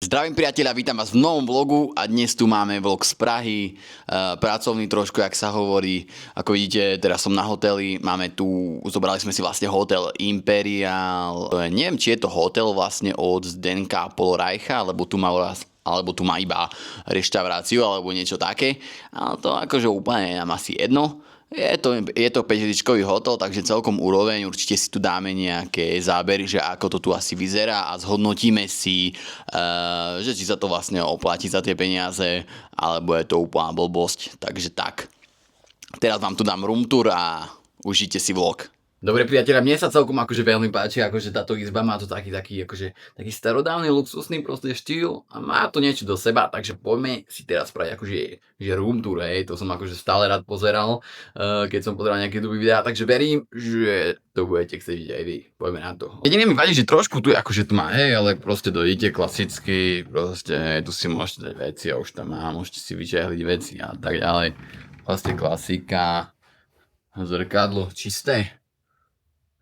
Zdravím priatelia, vítam vás v novom vlogu a dnes tu máme vlog z Prahy, pracovný trošku, jak sa hovorí. Ako vidíte, teraz som na hoteli, zobrali sme si vlastne hotel Imperial. Neviem, či je to hotel vlastne od Zdenka Polorajcha, alebo tu má iba reštauráciu, alebo niečo také. Ale to akože úplne je nám asi jedno. Je to 5-hviezdičkový hotel, takže celkom úroveň, určite si tu dáme nejaké zábery, že ako to tu asi vyzerá a zhodnotíme si, že či sa to vlastne oplatí za tie peniaze, alebo je to úplná blbosť, takže tak. Teraz vám tu dám room tour a užite si vlog. Dobre priatelia, mne sa celkom akože veľmi páči, akože táto izba má to taký starodávny, luxusný proste štýl a má to niečo do seba, takže poďme si teraz spraviť akože room tour, hej, to som akože stále rád pozeral, keď som pozeral nejaké YouTube videá, takže verím, že to budete chcieť vidieť aj vy, poďme na to. Jediné mi vadí, že trošku tu je akože tma, hej, ale proste dojdete klasicky, proste tu si môžete dať veci a už tam má, môžete si vyťahliť veci a tak ďalej, vlastne klasika, zrkadlo čisté.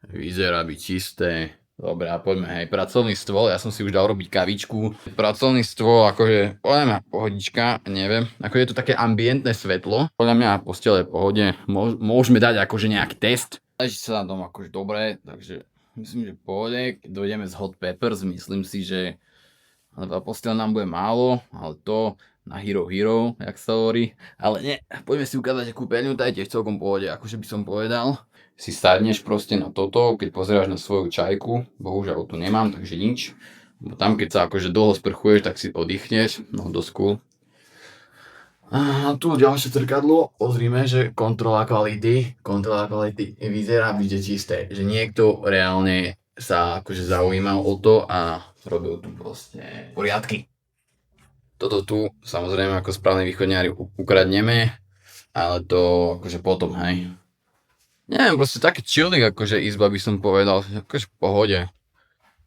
Vyzerá byť čisté. Dobre, a poďme, hej, pracovný stôl, ja som si už dal robiť kavičku. Pracovný stôl, akože, podľa mňa pohodička, neviem, ako je to také ambientné svetlo. Podľa mňa postele v pohode, môžeme dať akože nejaký test. Leží sa na tom akože dobre, takže myslím, že v pohode. Keď dojdeme z Hot Peppers, myslím si, že postel nám bude málo, ale to na Hero, jak sa hovorí. Ale nie, poďme si ukázať kúpeľňu, tá je tiež celkom v pohode, akože by som povedal. Si sadneš proste na toto, keď pozeráš na svoju čajku, bohužiaľ tu nemám, takže nič. Tam keď sa akože dlho sprchuješ, tak si oddychneš, no dosť cool. A tu ďalšie zrkadlo, pozrime, že kontrola kvality vyzerá byť čisté, že niekto reálne sa akože zaujímal o to a robil tu proste poriadky. Toto tu, samozrejme ako správni východňári ukradneme, ale to akože potom, hej. Neviem, proste taký chilling akože izba by som povedal, akože v pohode.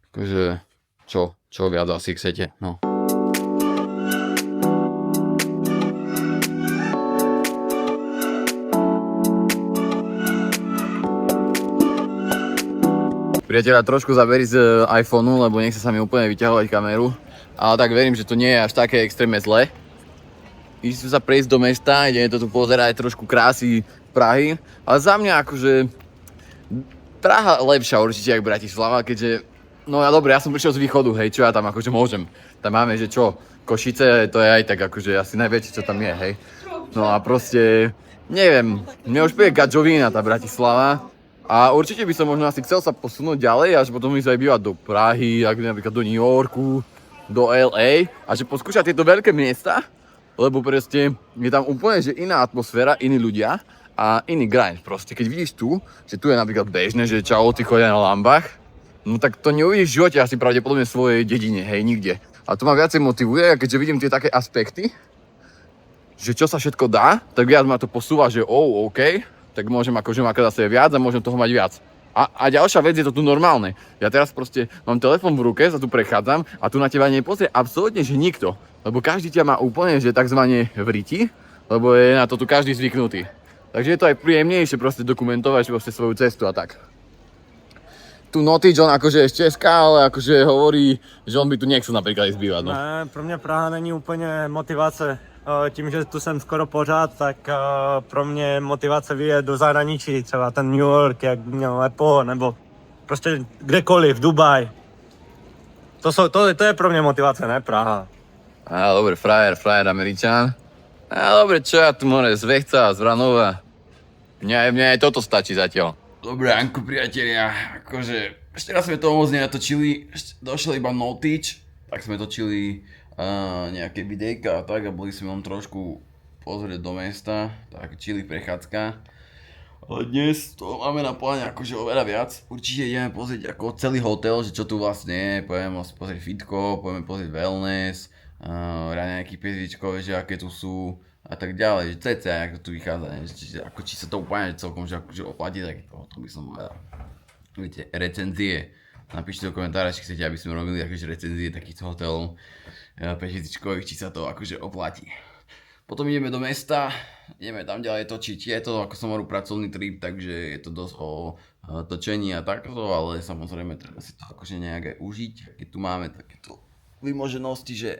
Akože, čo viac asi chcete, no. Priateľa, trošku zaberi z iPhoneu, lebo nechce sa mi úplne vyťahovať kameru. Ale tak verím, že to nie je až také extrémne zle. Idem sa prejsť do mesta, ideme to tu pozerať, trošku krásy Prahy. Ale za mňa akože Praha lepšia určite ako Bratislava, keďže no ja dobre, ja som prišiel z východu, hej, čo ja tam akože môžem. Tam máme, že čo, Košice, to je aj tak akože asi najväčšie, čo tam je, hej. No a proste, neviem, mne už príde gadžovína tá Bratislava. A určite by som možno asi chcel sa posunúť ďalej, až potom ísť aj bývať do Prahy, napríklad do New Yorku, do LA a že poskúšať tieto veľké miesta, lebo proste je tam úplne že iná atmosféra, iní ľudia a iný grind proste. Keď vidíš tu, že tu je napríklad bežné, že čaoti chodia na lambách, no tak to neuvidíš v živote asi pravdepodobne v svojej dedine, hej, nikde. A to ma viacej motivuje, keďže vidím tie také aspekty, že čo sa všetko dá, tak viac ma to posúva, že OK, tak môžem akože mať zase viac a môžem toho mať viac. A ďalšia vec je to tu normálne. Ja teraz proste mám telefón v ruke, sa tu prechádzam a tu na teba nepozrie absolútne že nikto. Lebo každý ťa má úplne že takzvané v riti, lebo je na to tu každý zvyknutý. Takže je to aj príjemnejšie proste dokumentovať proste svoju cestu a tak. Tu Notič, on akože je z Česka, ale akože hovorí, že on by tu nechcel napríklad ísť bývať. No. Ne, pro mě Praha není úplně motivace. Tím, že tu jsem skoro pořád, tak pro mě motivace vyjet do zahraničí, třeba ten New York, jak měl Apple, nebo prostě kdekoliv, Dubaj. To je pro mě motivace, ne Praha. Á, dobre, frajer Američan. Á, dobre, čo ja tu more, z Vechca, z Vranova. Mne aj toto stačí zatiaľ. Dobre, Anku, priatelia, akože ešte raz sme toho moc nenatočili, došiel iba Notič, tak sme točili nejaké videjka a tak a boli sme len trošku pozrieť do mesta, tak chilly prechádzka. Ale dnes to máme na pláne akože oveľa viac. Určite ideme pozrieť ako celý hotel, že čo tu vlastne je, pôjdeme pozrieť fitko, pôjdeme pozrieť wellness, nejaký pezvičkové, že aké tu sú a tak ďalej, že cca, ako tu vychádza, ne? Či sa to úplne celkom že akože oplatí, tak to by som povedal. Viete, recenzie. Napíšte do komentára, či chcete, aby sme robili akože recenzie takýchto hotelov 5-hviezdičkových, či sa to akože oplatí. Potom ideme do mesta, ideme tam ďalej točiť. Je to, ako som hovoril, pracovný trip, takže je to dosť o točení a takto, ale samozrejme treba si to akože nejak aj užiť. Keď tu máme takéto vymoženosti, že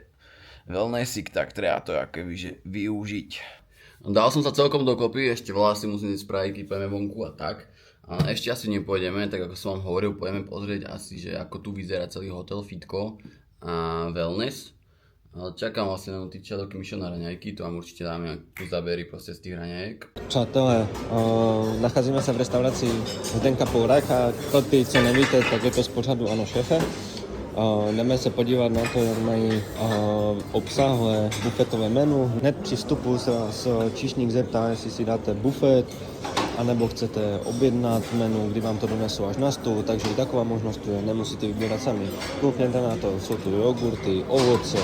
wellnessik, tak treba to akoby, že využiť. Dal som sa celkom dokopy, ešte veľa si musím spraviť, kýpeme vonku a tak. Ale ešte asi nepôjdeme, tak ako som vám hovoril, pôjdeme pozrieť asi, že ako tu vyzerá celý hotel, fitko a wellness. Ale čakám vlastne na tyčia, dokým išiel na raňajky, to vám určite dáme tu zábery proste z tých raňajek. Přátelé, nacházíme se v restauraci Zdenka Pourach a to ty, co nevíte, tak je to z pořadu Ano šéfe. Jdeme se podívat na to, jak mají obsáhlé bufetové menu. Hned při vstupu se vás číšník zeptá, jestli si dáte bufet, anebo chcete objednat menu, kdy vám to donesou až na stůl, takže i taková možnost tu je, nemusíte vybírat sami. Koukněte na to, jsou tu jogurty, ovoce,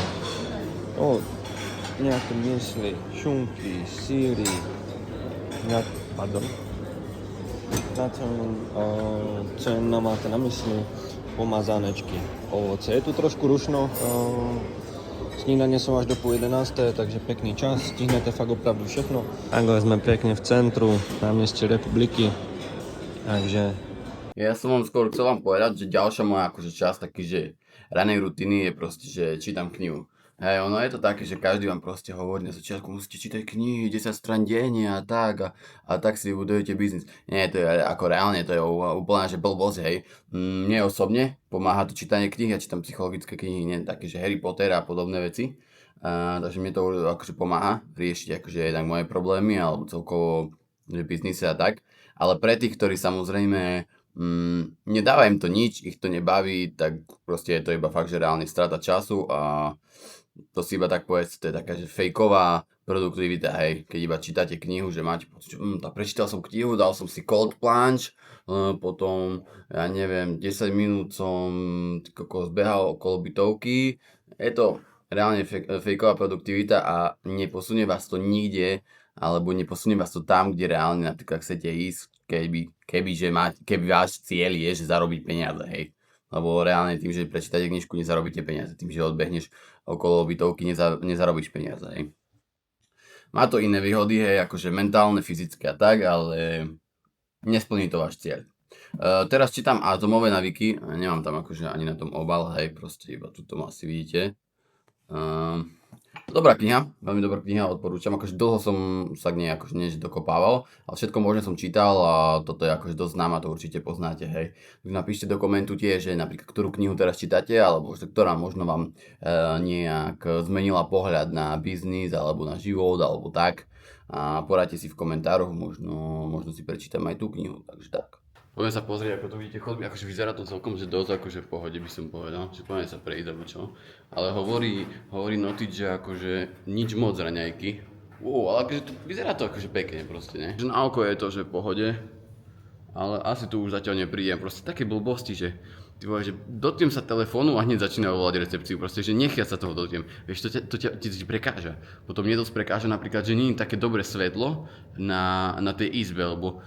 nějaké mysli, šunky, síry, na co jen máte na mysli, pomazánečky, ovoce. Je tu trošku rušno, snídaně jsou až do 10:30, takže pěkný čas, stihnete fakt opravdu všechno. Takhle jsme pěkně v centru, na městě Republiky, takže... Ja som vám skôr chcel vám povedať, že ďalšia moja akože časť taký, že ranej rutiny je proste, že čítam knihu. Hej, ono je to také, že každý vám proste hovorí na začiatku, musíte čítať knihy, 10 strán denne a tak a tak si budujete biznis. Nie, to je ako reálne, to je úplná, že blbosť, hej. Mne osobne pomáha to čítanie kníh, ja čítam psychologické knihy, nie také, že Harry Potter a podobné veci. Takže mne to akože pomáha riešiť akože jednak moje problémy alebo celkovo že biznise a tak. Ale pre tých, ktorí samozrejme nedáva im to nič, ich to nebaví, tak proste je to iba fakt, že reálne strata času a to si iba tak povedz, to je taká, že fejková produktivita, hej, keď iba čítate knihu, že máte pocit, že prečítal som knihu, dal som si cold plunge, potom, ja neviem, 10 minút som zbehal okolo bytovky, je to reálne fejková produktivita a neposunie vás to nikde, alebo neposunie vás to tam, kde reálne napríklad chcete ísť, keby váš cieľ je, že zarobiť peniaze, hej. Lebo reálne tým, že prečítate knižku, nezarobíte peniaze. Tým, že odbehneš okolo bytovky, nezarobíš peniaze, hej. Má to iné výhody, hej, akože mentálne, fyzické a tak, ale nesplní to váš cieľ. Teraz čítam Atomové navyky, nemám tam akože ani na tom obal, hej, proste iba tuto asi vidíte. Dobrá kniha, veľmi dobrá kniha, odporúčam, akože dlho som sa k nej akože dokopával, ale všetko možné som čítal a toto je akože dosť známa, to určite poznáte, hej. Napíšte do komentu tiež, že napríklad ktorú knihu teraz čítate, alebo ktorá možno vám nejak zmenila pohľad na biznis, alebo na život, alebo tak. A poradte si v komentároch, možno si prečítam aj tú knihu, takže tak. Poďme sa pozrieť, ako to vidíte chodby, akože vyzerá to celkom, že dosť akože v pohode by som povedal, že poďme sa prejsť alebo čo. Ale hovorí Notič, že akože nič moc raňajky. Ale akože vyzerá to akože pekne proste, ne? Že na oko je to, že v pohode, ale asi tu už zatiaľ neprídem, proste také blbosti, že ty povieš, že dotknem sa telefónu a hneď začína volať recepciu, proste, že nechia sa toho dotknem. Vieš, to ti prekáža. Potom mne dosť prekáža napríklad, že nie je také dobré svetlo na tej izbe, lebo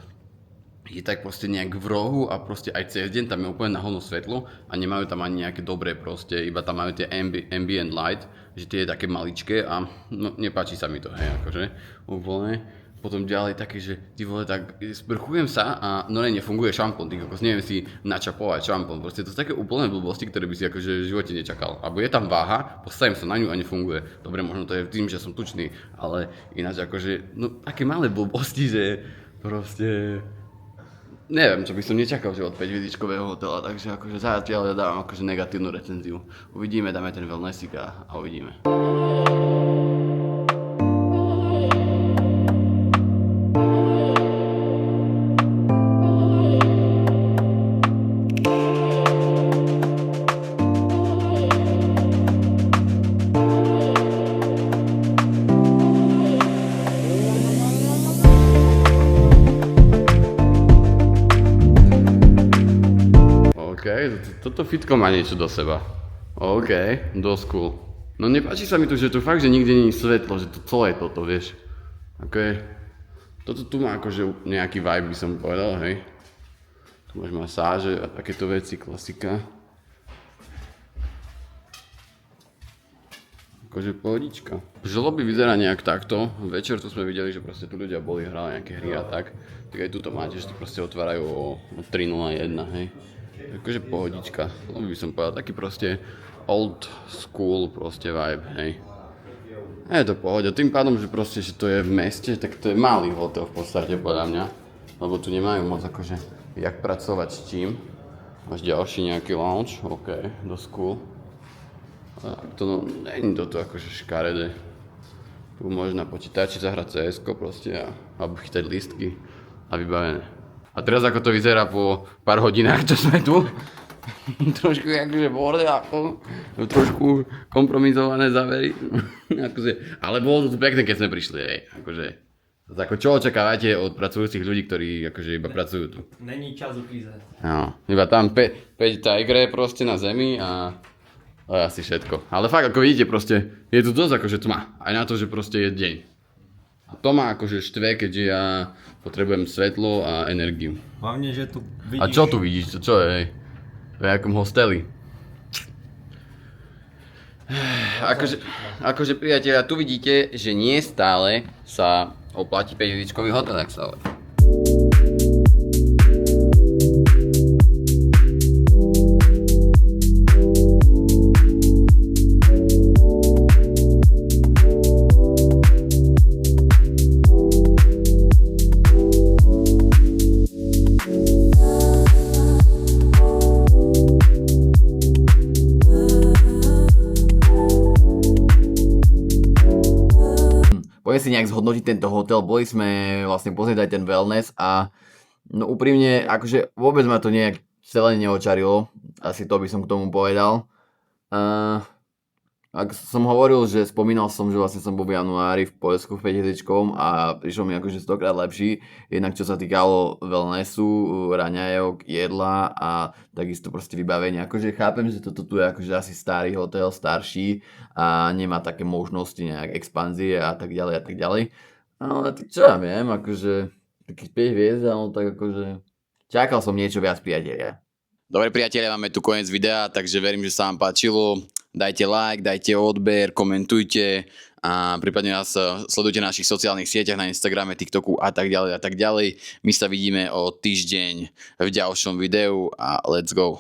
je tak proste nejak v rohu a proste aj cez deň tam je úplne na hovno svetlo a nemajú tam ani nejaké dobré proste, iba tam majú tie ambient light, že tie je také maličké a no nepáči sa mi to, hej, akože úplne. Potom ďalej také, že ty vole, tak sprchujem sa a no nefunguje šampón, ty kokos, neviem si načapovať šampón, proste to sú také úplné blbosti, ktoré by si akože v živote nečakal. Alebo je tam váha, postavím sa na ňu a nefunguje. Dobre, možno to je tým, že som tučný, ale ináč akože, no také malé blbosti, že proste... Neviem, čo by som nečakal, že od 5-hviezdičkového hotela, takže akože zatiaľ dávam akože negatívnu recenziu. Uvidíme, dáme ten wellnessik a uvidíme. Toto fitko má niečo do seba. OK, dosť cool. No nepáči sa mi tu, že tu fakt, že nikde nie je svetlo, že to celé je toto, vieš. OK. Toto tu má akože nejaký vibe, by som povedal, hej. Tu máš masáže a takéto veci, klasika. Akože pohodička. Žloby vyzerá nejak takto. Večer tu sme videli, že proste tu ľudia boli, hrali nejaké hry a tak. Tak aj tuto máte, že tu proste otvárajú o 3:01, hej. Akože pohodička, by som povedal, taký proste old school proste vibe, hej. Je to pohode, tým pádom, že proste, že to je v meste, tak to je malý hotel v podstate podľa mňa. Lebo tu nemajú moc akože, jak pracovať s čím. Máš ďalší nejaký lounge, ok, dosť cool. To no, není toto akože škaredé. Tu môžeš na počítači zahrať CS-ko proste alebo chytať lístky a vybavené. A teraz ako to vyzerá po pár hodinách, čo sme tu. Trošku akože bordel, trošku kompromisované závery. Akože, ale bolo to pekné, keď sme prišli, hej. Akože, ako čo očakávate od pracujúcich ľudí, ktorí akože iba pracujú tu? Není čas uklízet. No, iba tam 5 Tigre proste na zemi a asi všetko. Ale fakt, ako vidíte, proste je tu dosť akože tma. Aj na to, že proste je deň. A to ma akože štve, keďže ja potrebujem svetlo a energiu. Hlavne, že tu vidíš... A čo tu vidíš? Čo je, hej? V nejakom hosteli. Akože priatelia, tu vidíte, že nie stále sa oplatí 5-hviezdičkový hotel, ak sa hovorí. Poďme si nejak zhodnotiť tento hotel, boli sme vlastne pozrieť aj ten wellness a no úprimne, akože vôbec ma to nejak celé neočarilo, asi to by som k tomu povedal. Ak som hovoril, že spomínal som, že vlastne som bol v januári v Poľsku v 5-hviezdičkovom a prišiel mi akože 100-krát lepší, jednak čo sa týkalo wellnessu, raňajok, jedla a takisto proste vybavenia. Akože chápem, že toto tu je akože asi starý hotel, starší a nemá také možnosti nejak expanzie a tak ďalej a tak ďalej. Ale tak čo ja viem, akože takých 5 hviezd, ale tak akože čakal som niečo viac, priatelia. Dobre priatelia, máme tu koniec videa, takže verím, že sa vám páčilo. Dajte like, dajte odber, komentujte a prípadne nás sledujte na našich sociálnych sieťach, na Instagrame, TikToku a tak ďalej a tak ďalej. My sa vidíme o týždeň v ďalšom videu a let's go.